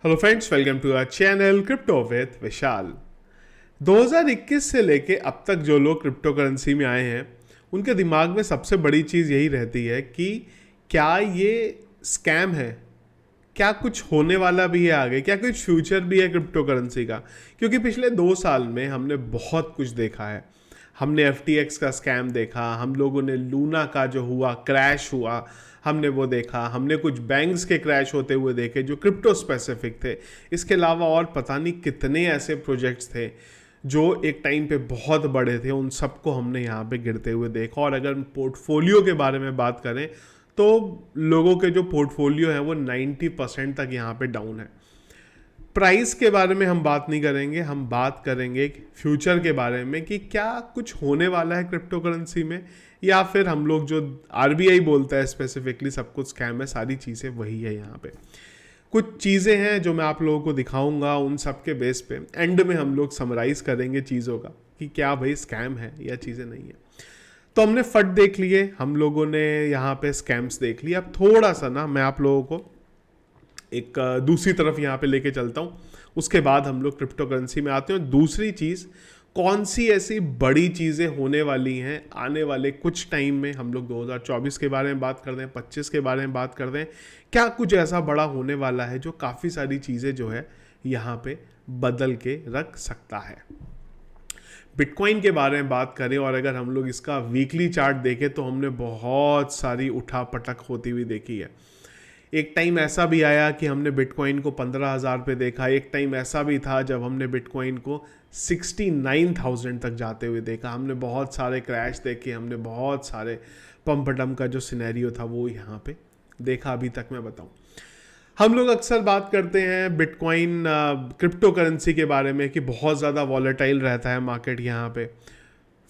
Hello friends, welcome to our channel crypto with Vishal. 2021 से लेके अब तक जो लोग क्रिप्टो करेंसी में आए हैं उनके दिमाग में सबसे बड़ी चीज़ यही रहती है कि क्या ये स्कैम है, क्या कुछ होने वाला भी है आगे, क्या कुछ फ्यूचर भी है क्रिप्टो करेंसी का। क्योंकि पिछले 2 साल में हमने बहुत कुछ देखा है। हमने FTX का स्कैम देखा, हम लोगों ने लूना का जो हुआ क्रैश हुआ हमने वो देखा, हमने कुछ बैंक्स के क्रैश होते हुए देखे जो क्रिप्टो स्पेसिफिक थे। इसके अलावा और पता नहीं कितने ऐसे प्रोजेक्ट्स थे जो एक टाइम पे बहुत बड़े थे, उन सबको हमने यहाँ पे गिरते हुए देखा। और अगर पोर्टफोलियो के बारे में बात करें तो लोगों के जो पोर्टफोलियो है वो 90% तक यहाँ पे डाउन है। प्राइस के बारे में हम बात नहीं करेंगे, हम बात करेंगे फ्यूचर के बारे में कि क्या कुछ होने वाला है क्रिप्टो करेंसी में, या फिर हम लोग जो RBI बोलता है स्पेसिफिकली सब कुछ स्कैम है। सारी चीज़ें वही है। यहाँ पे कुछ चीज़ें हैं जो मैं आप लोगों को दिखाऊंगा, उन सब के बेस पे एंड में हम लोग समराइज करेंगे चीज़ों का कि क्या भाई स्कैम है या चीज़ें नहीं है। तो हमने फट देख लिए, हम लोगों ने यहाँ पे स्कैम्स देख लिए। अब थोड़ा सा ना मैं आप लोगों को एक दूसरी तरफ यहाँ पे लेके चलता हूँ, उसके बाद हम लोग क्रिप्टो करेंसी में आते हैं। दूसरी चीज़, कौन सी ऐसी बड़ी चीज़ें होने वाली हैं आने वाले कुछ टाइम में। हम लोग 2024 के बारे में बात कर रहे हैं, 25 के बारे में बात कर रहे हैं। क्या कुछ ऐसा बड़ा होने वाला है जो काफ़ी सारी चीज़ें जो है यहाँ पे बदल के रख सकता है। बिटकॉइन के बारे में बात करें और अगर हम लोग इसका वीकली चार्ट देखें तो हमने बहुत सारी उठापटक होती हुई देखी है। एक टाइम ऐसा भी आया कि हमने बिटकॉइन को 15,000 पे देखा। एक टाइम ऐसा भी था जब हमने बिटकॉइन को 69,000 तक जाते हुए देखा। हमने बहुत सारे क्रैश देखे, हमने बहुत सारे पंप डम का जो सिनेरियो था वो यहाँ पे देखा। अभी तक मैं बताऊँ, हम लोग अक्सर बात करते हैं बिटकॉइन क्रिप्टो करेंसी के बारे में कि बहुत ज़्यादा वॉलेटाइल रहता है मार्केट, यहाँ पे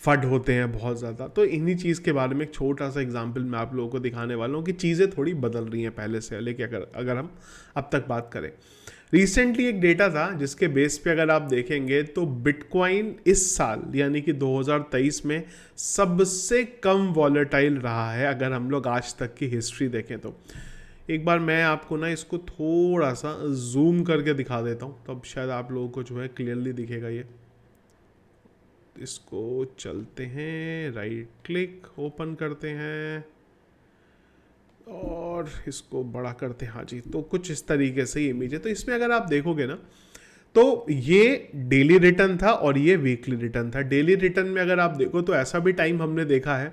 फड होते हैं बहुत ज़्यादा। तो इन्हीं चीज़ के बारे में एक छोटा सा एग्जांपल मैं आप लोगों को दिखाने वाला हूँ कि चीज़ें थोड़ी बदल रही हैं पहले से। लेकिन अगर हम अब तक बात करें, रिसेंटली एक डेटा था जिसके बेस पे अगर आप देखेंगे तो बिटकॉइन इस साल यानी कि 2023 में सबसे कम वॉलेटाइल रहा है अगर हम लोग आज तक की हिस्ट्री देखें तो। एक बार मैं आपको ना इसको थोड़ा सा जूम करके दिखा देता हूँ, तब शायद आप लोगों को जो है क्लियरली दिखेगा। ये इसको चलते हैं, राइट क्लिक ओपन करते हैं और इसको बड़ा करते हैं। हाँ जी, तो कुछ इस तरीके से इमेज है। तो इसमें अगर आप देखोगे ना तो ये डेली रिटर्न था और ये वीकली रिटर्न था। डेली रिटर्न में अगर आप देखो तो ऐसा भी टाइम हमने देखा है,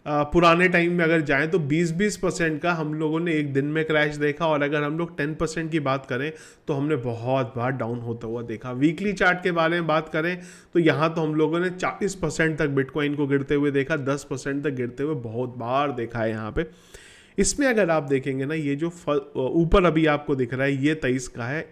पुराने टाइम में अगर जाएं तो 20% का हम लोगों ने एक दिन में क्रैश देखा। और अगर हम लोग 10% की बात करें तो हमने बहुत बार डाउन होता हुआ देखा। वीकली चार्ट के बारे में बात करें तो यहाँ तो हम लोगों ने 40% तक बिटकॉइन को गिरते हुए देखा, 10% तक गिरते हुए बहुत बार देखा है यहाँ पे। इसमें अगर आप देखेंगे ना, ये जो ऊपर अभी आपको दिख रहा है ये 23 का है।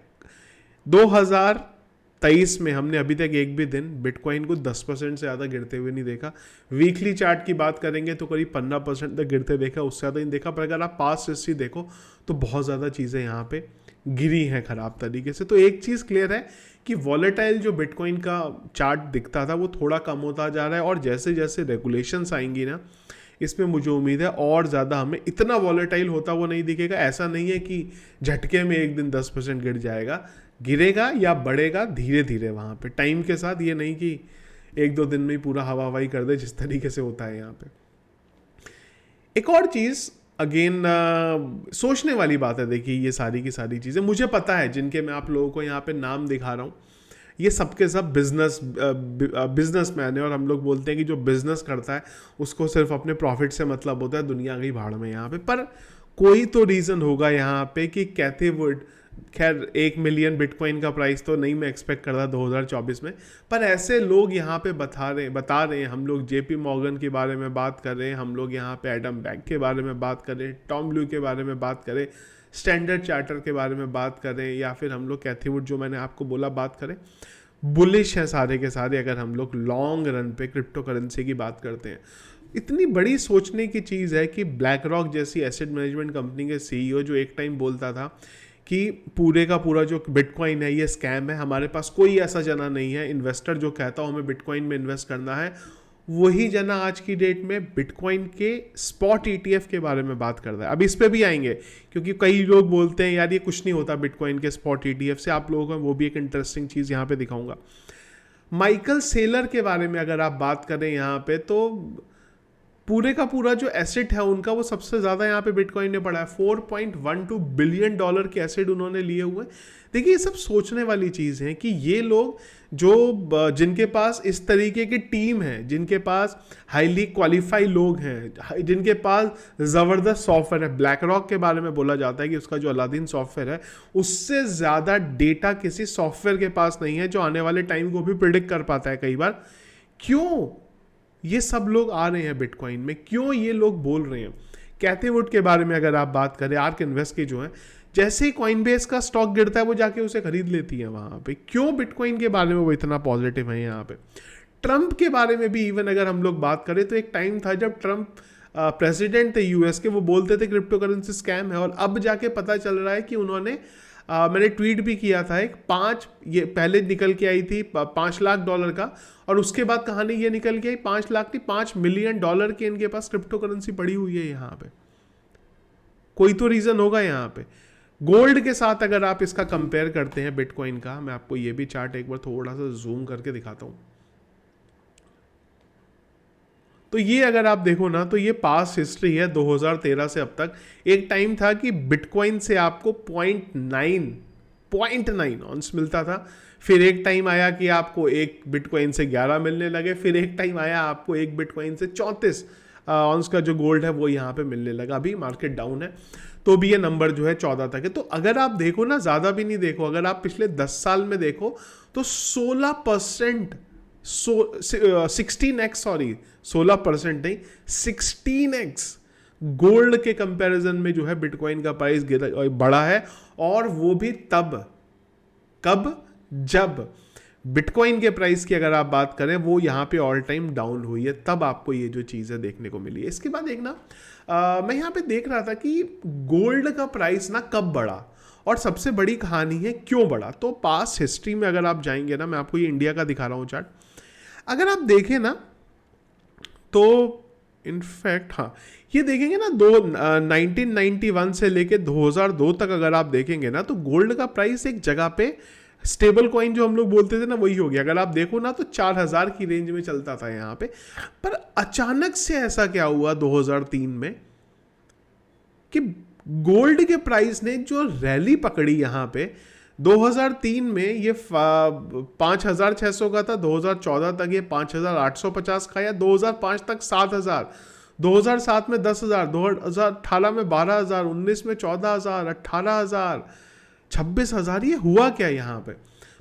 2023 में हमने अभी तक एक भी दिन बिटकॉइन को 10% से ज़्यादा गिरते हुए नहीं देखा। वीकली चार्ट की बात करेंगे तो करीब 15% तक गिरते देखा, उससे ज़्यादा नहीं देखा। पर अगर आप पास्ट हिस्ट्री देखो तो बहुत ज़्यादा चीज़ें यहाँ पे गिरी हैं ख़राब तरीके से। तो एक चीज़ क्लियर है कि वॉलेटाइल जो बिटकॉइन का चार्ट दिखता था वो थोड़ा कम होता जा रहा है। और जैसे जैसे रेगुलेशंस आएंगी ना, इसमें मुझे उम्मीद है और ज़्यादा हमें इतना वॉलेटाइल होता वो नहीं दिखेगा। ऐसा नहीं है कि झटके में एक दिन 10% गिर जाएगा, गिरेगा या बढ़ेगा धीरे धीरे वहाँ पे टाइम के साथ। ये नहीं कि एक दो दिन में ही पूरा हवा हवाई कर दे जिस तरीके से होता है यहाँ पे। एक और चीज़ अगेन सोचने वाली बात है। देखिए ये सारी की सारी चीज़ें मुझे पता है, जिनके मैं आप लोगों को यहाँ पे नाम दिखा रहा हूँ, ये सबके सब बिजनेसमैन है। और हम लोग बोलते हैं कि जो बिजनेस करता है उसको सिर्फ अपने प्रॉफिट से मतलब होता है, दुनिया गई भाड़ में यहाँ पे। पर कोई तो रीज़न होगा यहाँ पे कि कैथे वुड, खैर 1 मिलियन बिटकॉइन का प्राइस तो नहीं मैं एक्सपेक्ट करता 2024 में, पर ऐसे लोग यहाँ पे बता रहे हैं। हम लोग JP मॉर्गन के बारे में बात कर रहे हैं, हम लोग यहाँ पे एडम बैंक के बारे में बात कर रहे हैं, टॉम ब्लू के बारे में बात करें, स्टैंडर्ड चार्टर के बारे में बात करें, या फिर हम लोग कैथी वुड जो मैंने आपको बोला बात करें। बुलिश हैं सारे के सारे अगर हम लोग लॉन्ग रन पे क्रिप्टो करेंसी की बात करते हैं। इतनी बड़ी सोचने की चीज़ है कि ब्लैक रॉक जैसी एसेट मैनेजमेंट कंपनी के CEO जो एक टाइम बोलता था कि पूरे का पूरा जो बिटकॉइन है ये स्कैम है, हमारे पास कोई ऐसा जना नहीं है। इन्वेस्टर जो कहता हो हमें बिटकॉइन में इन्वेस्ट करना है, वही जना आज की डेट में बिटकॉइन के स्पॉट ईटीएफ के बारे में बात कर रहा है। अब इस पे भी आएंगे, क्योंकि कई लोग बोलते हैं यार ये कुछ नहीं होता बिटकॉइन के स्पॉट ईटीएफ से। आप लोगों को वो भी एक इंटरेस्टिंग चीज़ यहाँ पे दिखाऊंगा। माइकल सेलर के बारे में अगर आप बात करें यहाँ पे, तो पूरे का पूरा जो एसेट है उनका वो सबसे ज़्यादा यहाँ पे बिटकॉइन ने पड़ा है। $4.12 बिलियन के एसेट उन्होंने लिए हुए। देखिए ये सब सोचने वाली चीज़ है कि ये लोग जो जिनके पास इस तरीके की टीम है, जिनके पास हाईली क्वालिफाई लोग हैं, जिनके पास ज़बरदस्त सॉफ्टवेयर है। ब्लैक रॉक के बारे में बोला जाता है कि उसका जो अलादीन सॉफ्टवेयर है उससे ज़्यादा डेटा किसी सॉफ्टवेयर के पास नहीं है जो आने वाले टाइम को भी प्रिडिक्ट कर पाता है कई बार। क्यों ये सब लोग आ रहे हैं बिटकॉइन में, क्यों ये लोग बोल रहे हैं? कैथे वुड के बारे में अगर आप बात करें, आर्क इन्वेस्ट के जो है, जैसे ही कॉइनबेस का स्टॉक गिरता है वो जाके उसे खरीद लेती है वहां पे। क्यों बिटकॉइन के बारे में वो इतना पॉजिटिव है यहाँ पे? ट्रंप के बारे में भी इवन अगर हम लोग बात करें तो एक टाइम था जब ट्रंप प्रेसिडेंट थे यूएस के, वो बोलते थे क्रिप्टो करेंसी स्कैम है, और अब जाके पता चल रहा है कि उन्होंने मैंने ट्वीट भी किया था एक ये पहले निकल के आई थी $5 लाख का, और उसके बाद कहानी ये निकल के आई 5 लाख नहीं $5 मिलियन की इनके पास क्रिप्टो करेंसी पड़ी हुई है यहाँ पे। कोई तो रीजन होगा यहाँ पे। गोल्ड के साथ अगर आप इसका कंपेयर करते हैं बिटकॉइन का, मैं आपको ये भी चार्ट एक बार थोड़ा सा जूम करके दिखाता हूं। तो ये अगर आप देखो ना, तो ये पास हिस्ट्री है 2013 से अब तक। एक टाइम था कि बिटकॉइन से आपको 0.9 ऑन्स मिलता था। फिर एक टाइम आया कि आपको एक बिटकॉइन से 11 मिलने लगे। फिर एक टाइम आया आपको एक बिटकॉइन से 34 ऑन्स का जो गोल्ड है वो यहाँ पे मिलने लगा। अभी मार्केट डाउन है तो भी ये नंबर जो है 14 तक है। तो अगर आप देखो ना, ज़्यादा भी नहीं देखो, अगर आप पिछले 10 साल में देखो तो 16% 16% नहीं 16x गोल्ड के कंपैरिजन में जो है बिटकॉइन का प्राइस बढ़ा है। और वो भी तब, कब? जब बिटकॉइन के प्राइस की अगर आप बात करें वो यहाँ पे ऑल टाइम डाउन हुई है, तब आपको ये जो चीज़ है देखने को मिली है। इसके बाद एक ना मैं यहाँ पे देख रहा था कि गोल्ड का प्राइस ना कब बढ़ा और सबसे बड़ी कहानी है क्यों बढ़ा। तो पास्ट हिस्ट्री में अगर आप जाएंगे ना, मैं आपको ये इंडिया का दिखा रहा हूँ चार्ट, अगर आप देखें ना तो इनफैक्ट हाँ ये देखेंगे ना 1991 से लेके 2002 तक अगर आप देखेंगे ना, तो गोल्ड का प्राइस एक जगह पे स्टेबल कॉइन जो हम लोग बोलते थे ना वही हो गया। अगर आप देखो ना तो 4000 की रेंज में चलता था यहाँ पे। पर अचानक से ऐसा क्या हुआ 2003 में कि गोल्ड के प्राइस ने जो रैली पकड़ी यहाँ पे 2003 में ये 5600 का था, 2014 तक ये 5850 का, या 2005 तक 7000, 2007 में 10,000, 2018 में 12,000, 19 में 14,000, 18,000, 26,000। ये हुआ क्या यहाँ पे?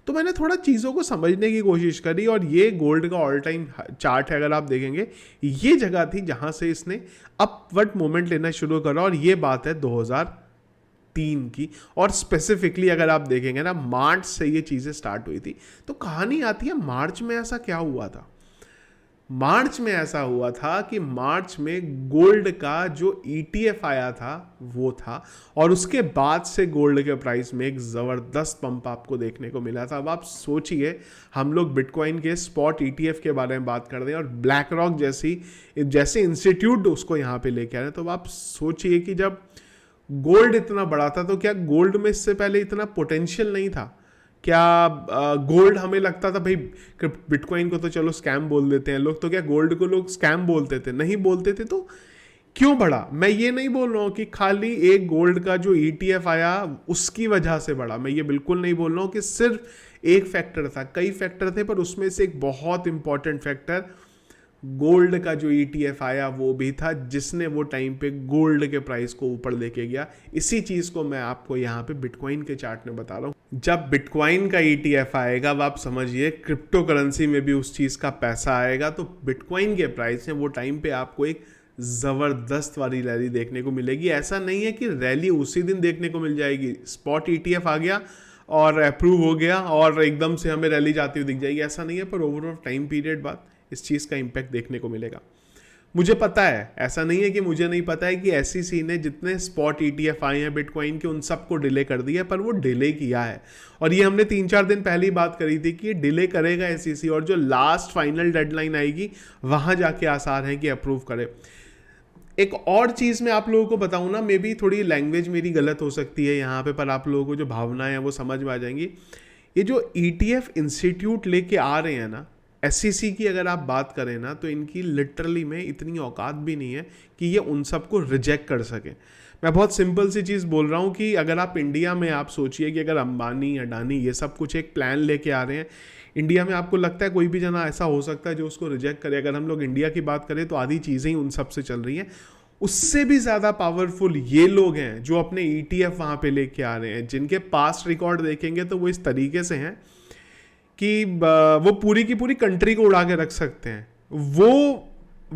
तो मैंने थोड़ा चीज़ों को समझने की कोशिश करी और ये गोल्ड का ऑल टाइम चार्ट है, अगर आप देखेंगे ये जगह थी जहाँ से इसने अपवर्ड मोमेंट लेना शुरू करा। और ये बात है 2003 की, और स्पेसिफिकली अगर आप देखेंगे ना मार्च से ये चीज़ें स्टार्ट हुई थी। तो कहानी आती है मार्च में ऐसा क्या हुआ था। मार्च में ऐसा हुआ था कि मार्च में गोल्ड का जो ETF आया था वो था, और उसके बाद से गोल्ड के प्राइस में एक ज़बरदस्त पंप आपको देखने को मिला था। अब आप सोचिए, हम लोग बिटकॉइन के स्पॉट ETF के बारे में बात कर रहे हैं और ब्लैक रॉक जैसे इंस्टीट्यूट उसको यहाँ पे लेके आ रहे हैं। तो आप सोचिए कि जब गोल्ड इतना बड़ा था तो क्या गोल्ड में इससे पहले इतना पोटेंशियल नहीं था? क्या गोल्ड हमें लगता था भाई बिटकॉइन को तो चलो स्कैम बोल देते हैं लोग, तो क्या गोल्ड को लोग स्कैम बोलते थे? नहीं बोलते थे। तो क्यों बढ़ा? मैं ये नहीं बोल रहा हूँ कि खाली एक गोल्ड का जो ETF आया उसकी वजह से बढ़ा, मैं ये बिल्कुल नहीं बोल रहा हूँ कि सिर्फ एक फैक्टर था, कई फैक्टर थे, पर उसमें से एक बहुत इंपॉर्टेंट फैक्टर गोल्ड का जो ETF आया वो भी था, जिसने वो टाइम पे गोल्ड के प्राइस को ऊपर लेके गया। इसी चीज़ को मैं आपको यहाँ पे बिटकॉइन के चार्ट में बता रहा हूँ। जब बिटकॉइन का ETF आएगा, अब आप समझिए क्रिप्टो करेंसी में भी उस चीज़ का पैसा आएगा, तो बिटकॉइन के प्राइस में वो टाइम पे आपको एक ज़बरदस्त वाली रैली देखने को मिलेगी। ऐसा नहीं है कि रैली उसी दिन देखने को मिल जाएगी, स्पॉट ETF आ गया और अप्रूव हो गया और एकदम से हमें रैली जाती हुई दिख जाएगी, ऐसा नहीं है। पर ओवरऑल टाइम पीरियड बाद इस चीज़ का इम्पैक्ट देखने को मिलेगा। मुझे पता है, ऐसा नहीं है कि मुझे नहीं पता है कि SEC ने जितने स्पॉट ETF आए हैं बिटकॉइन के उन सबको डिले कर दिया, पर वो डिले किया है। और ये हमने 3-4 दिन पहले ही बात करी थी कि ये डिले करेगा SEC, और जो लास्ट फाइनल डेडलाइन आएगी वहाँ जाके आसार है कि अप्रूव करे। एक और चीज़ मैं आप लोगों को बताऊँ ना, मे बी थोड़ी लैंग्वेज मेरी गलत हो सकती है यहाँ पे, पर आप लोगों को जो भावनाएं हैं वो समझ में आ जाएंगी। ये जो ETF इंस्टीट्यूट लेके आ रहे हैं ना, SEC की अगर आप बात करें ना, तो इनकी लिटरली में इतनी औकात भी नहीं है कि ये उन सबको रिजेक्ट कर सके। मैं बहुत सिंपल सी चीज़ बोल रहा हूँ कि अगर आप इंडिया में आप सोचिए कि अगर अंबानी अडानी ये सब कुछ एक प्लान लेके आ रहे हैं इंडिया में, आपको लगता है कोई भी जना ऐसा हो सकता है जो उसको रिजेक्ट करे? अगर हम लोग इंडिया की बात करें तो आधी चीज़ें ही उन सब से चल रही हैं। उससे भी ज़्यादा पावरफुल ये लोग हैं जो अपने ETF वहाँ पे लेके आ रहे हैं, जिनके पास्ट रिकॉर्ड देखेंगे तो वो इस तरीके से हैं कि वो पूरी की पूरी कंट्री को उड़ा के रख सकते हैं।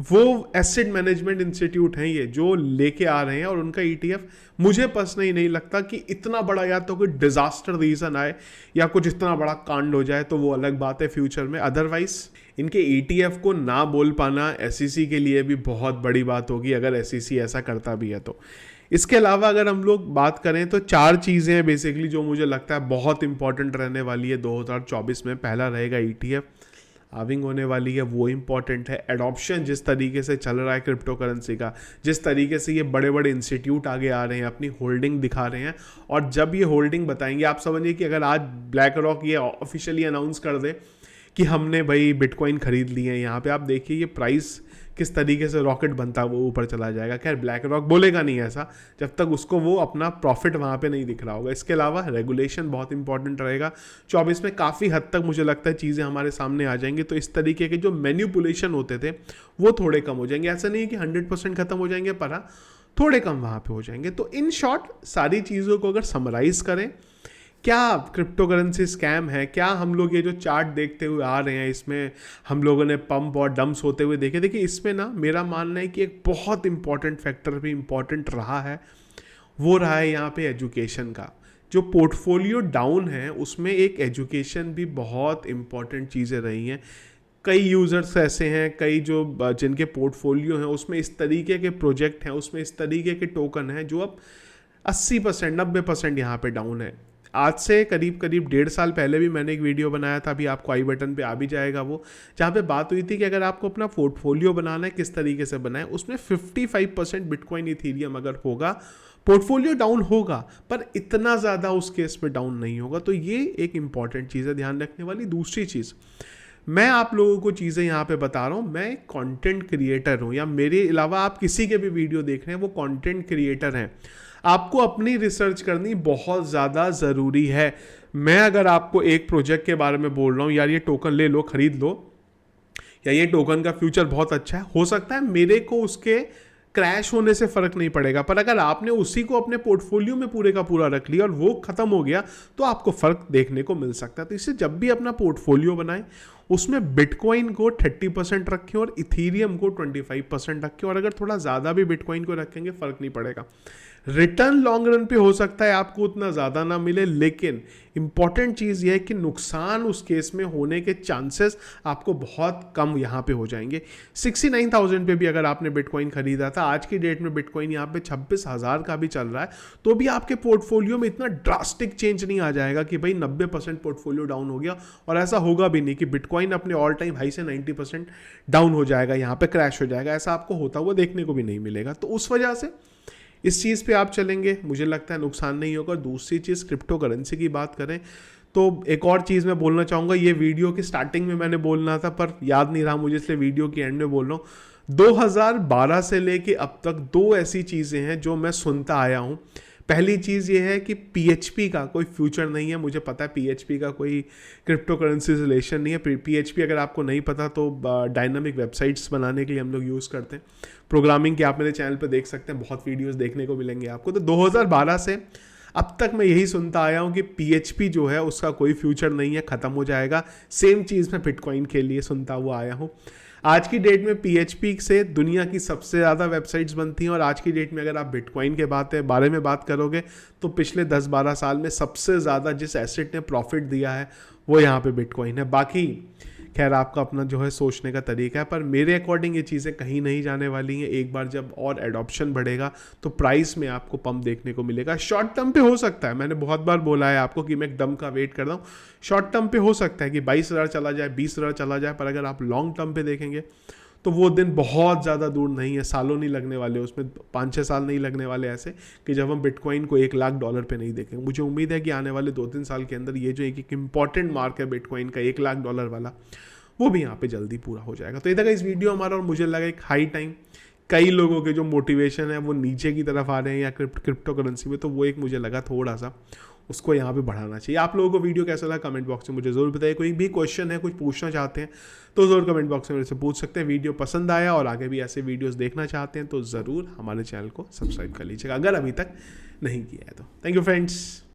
वो एसेट मैनेजमेंट इंस्टीट्यूट हैं ये जो लेके आ रहे हैं, और उनका ETF मुझे पर्सनली नहीं लगता कि इतना बड़ा, या तो कोई डिजास्टर रीजन आए या कुछ इतना बड़ा कांड हो जाए तो वो अलग बात है फ्यूचर में। अदरवाइज इनके ETF को ना बोल पाना SEC के लिए भी बहुत बड़ी बात होगी अगर SEC ऐसा करता भी है तो। इसके अलावा अगर हम लोग बात करें तो 4 चीज़ें हैं बेसिकली जो मुझे लगता है बहुत इंपॉर्टेंट रहने वाली है 2024 में। पहला रहेगा ETF हाविंग होने वाली है, वो इम्पॉर्टेंट है। एडॉप्शन जिस तरीके से चल रहा है क्रिप्टो करेंसी का, जिस तरीके से ये बड़े बड़े इंस्टीट्यूट आगे आ रहे हैं, अपनी होल्डिंग दिखा रहे हैं, और जब ये होल्डिंग बताएंगे, आप समझिए कि अगर आज ब्लैक रॉक ये ऑफिशियली अनाउंस कर दे कि हमने भाई बिटकॉइन खरीद लिए हैं, यहाँ पे आप देखिए ये प्राइस किस तरीके से रॉकेट बनता है, वो ऊपर चला जाएगा। खैर ब्लैक रॉक बोलेगा नहीं ऐसा जब तक उसको वो अपना प्रॉफिट वहाँ पे नहीं दिख रहा होगा। इसके अलावा रेगुलेशन बहुत इंपॉर्टेंट रहेगा 24 में। काफ़ी हद तक मुझे लगता है चीज़ें हमारे सामने आ जाएंगी, तो इस तरीके के जो मैनिपुलेशन होते थे वो थोड़े कम हो जाएंगे। ऐसा नहीं है कि 100% खत्म हो जाएंगे, पर हाँ थोड़े कम वहाँ पे हो जाएंगे। तो इन शॉर्ट सारी चीज़ों को अगर समराइज करें, क्या क्रिप्टो करेंसी स्कैम है, क्या हम लोग ये जो चार्ट देखते हुए आ रहे हैं इसमें हम लोगों ने पंप और डंप्स होते हुए देखे। देखिए इसमें ना मेरा मानना है कि एक बहुत इंपॉर्टेंट फैक्टर भी इंपॉर्टेंट रहा है, वो रहा है यहाँ पे एजुकेशन का। जो पोर्टफोलियो डाउन है उसमें एक एजुकेशन भी बहुत इंपॉर्टेंट चीज़ें रही हैं। कई यूज़र्स ऐसे हैं, कई जो जिनके पोर्टफोलियो हैं उसमें इस तरीके के प्रोजेक्ट हैं, उसमें इस तरीके के टोकन हैं जो अब 80% 90% यहाँ पे डाउन है। आज से करीब 1.5 साल पहले भी मैंने एक वीडियो बनाया था, अभी आपको आई बटन पे आ भी जाएगा वो, जहाँ पे बात हुई थी कि अगर आपको अपना पोर्टफोलियो बनाना है किस तरीके से बनाए। उसमें 55% बिटकॉइन इथीरियम अगर होगा, पोर्टफोलियो डाउन होगा पर इतना ज़्यादा उस केस में डाउन नहीं होगा। तो ये एक इंपॉर्टेंट चीज़ है ध्यान रखने वाली। दूसरी चीज़, मैं आप लोगों को चीज़ें यहाँ पे बता रहा हूँ, मैं एक कंटेंट क्रिएटर हूँ, या मेरे अलावा आप किसी के भी वीडियो देख रहे हैं वो कंटेंट क्रिएटर हैं। आपको अपनी रिसर्च करनी बहुत ज़्यादा ज़रूरी है। मैं अगर आपको एक प्रोजेक्ट के बारे में बोल रहा हूँ, यार ये टोकन ले लो, खरीद लो, या ये टोकन का फ्यूचर बहुत अच्छा है, हो सकता है मेरे को उसके क्रैश होने से फ़र्क नहीं पड़ेगा, पर अगर आपने उसी को अपने पोर्टफोलियो में पूरे का पूरा रख लिया और वो ख़त्म हो गया तो आपको फ़र्क देखने को मिल सकता है। तो इससे जब भी अपना पोर्टफोलियो बनाएं उसमें बिटकॉइन को 30% रखें और इथीरियम को 25% रखें, और अगर थोड़ा ज़्यादा भी बिटकॉइन को रखेंगे फ़र्क नहीं पड़ेगा। रिटर्न लॉन्ग रन पे हो सकता है आपको उतना ज़्यादा ना मिले, लेकिन इंपॉर्टेंट चीज़ यह है कि नुकसान उस केस में होने के चांसेस आपको बहुत कम यहाँ पे हो जाएंगे। 69,000 पे भी अगर आपने बिटकॉइन खरीदा था, आज की डेट में बिटकॉइन यहाँ पे 26,000 का भी चल रहा है, तो भी आपके पोर्टफोलियो में इतना ड्रास्टिक चेंज नहीं आ जाएगा कि भाई 90% पोर्टफोलियो डाउन हो गया। और ऐसा होगा भी नहीं कि बिटकॉइन अपने ऑल टाइम हाई से 90% डाउन हो जाएगा, यहाँ पे क्रैश हो जाएगा, ऐसा आपको होता हुआ देखने को भी नहीं मिलेगा। तो उस वजह से इस चीज़ पे आप चलेंगे, मुझे लगता है नुकसान नहीं होगा। दूसरी चीज़, क्रिप्टो करेंसी की बात करें तो एक और चीज़ मैं बोलना चाहूँगा, ये वीडियो की स्टार्टिंग में मैंने बोलना था पर याद नहीं रहा मुझे, इसलिए वीडियो के एंड में बोल रहा हूँ। 2012 से लेके अब तक 2 ऐसी चीज़ें हैं जो मैं सुनता आया हूँ। पहली चीज़ ये है कि PHP का कोई फ्यूचर नहीं है। मुझे पता है PHP का कोई क्रिप्टो करेंसी रिलेशन नहीं है। PHP अगर आपको नहीं पता तो डायनामिक वेबसाइट्स बनाने के लिए हम लोग यूज़ करते हैं। प्रोग्रामिंग के आप मेरे चैनल पे देख सकते हैं, बहुत वीडियोस देखने को मिलेंगे आपको। तो 2012 से अब तक मैं यही सुनता आया हूँ कि PHP जो है उसका कोई फ्यूचर नहीं है, ख़त्म हो जाएगा। सेम चीज़ मैं बिटकॉइन के लिए सुनता हुआ आया हूँ। आज की डेट में PHP से दुनिया की सबसे ज़्यादा वेबसाइट्स बनती हैं, और आज की डेट में अगर आप बिटकॉइन के बारे में बात करोगे तो पिछले 10-12 साल में सबसे ज़्यादा जिस एसेट ने प्रॉफिट दिया है वो यहाँ पे बिटकॉइन है। बाकी खैर आपका अपना जो है सोचने का तरीका है, पर मेरे अकॉर्डिंग ये चीज़ें कहीं नहीं जाने वाली हैं। एक बार जब और एडॉप्शन बढ़ेगा तो प्राइस में आपको पंप देखने को मिलेगा। शॉर्ट टर्म पे हो सकता है, मैंने बहुत बार बोला है आपको कि मैं एकदम का वेट कर रहा हूँ, शॉर्ट टर्म पे हो सकता है कि 22,000 चला जाए, 20,000 चला जाए, पर अगर आप लॉन्ग टर्म पे देखेंगे तो वो दिन बहुत ज़्यादा दूर नहीं है, सालों नहीं लगने वाले, उसमें 5-6 साल नहीं लगने वाले ऐसे कि जब हम बिटकॉइन को $1,00,000 पे नहीं देखेंगे। मुझे उम्मीद है कि आने वाले 2-3 साल के अंदर ये जो एक इंपॉर्टेंट मार्क है बिटकॉइन का $1,00,000 वाला, वो भी यहाँ पे जल्दी पूरा हो जाएगा। तो इधर का इस वीडियो हमारा, और मुझे लगा एक हाई टाइम, कई लोगों के जो मोटिवेशन है वो नीचे की तरफ आ रहे हैं या क्रिप्टो करेंसी में, तो वो एक मुझे लगा थोड़ा सा उसको यहाँ पे बढ़ाना चाहिए। आप लोगों को वीडियो कैसा लगा कमेंट बॉक्स में मुझे ज़रूर बताइए। कोई भी क्वेश्चन है, कुछ पूछना चाहते हैं तो ज़रूर कमेंट बॉक्स में मेरे से पूछ सकते हैं। वीडियो पसंद आया और आगे भी ऐसे वीडियोस देखना चाहते हैं तो ज़रूर हमारे चैनल को सब्सक्राइब कर लीजिएगा, अगर अभी तक नहीं किया है तो। Thank you friends.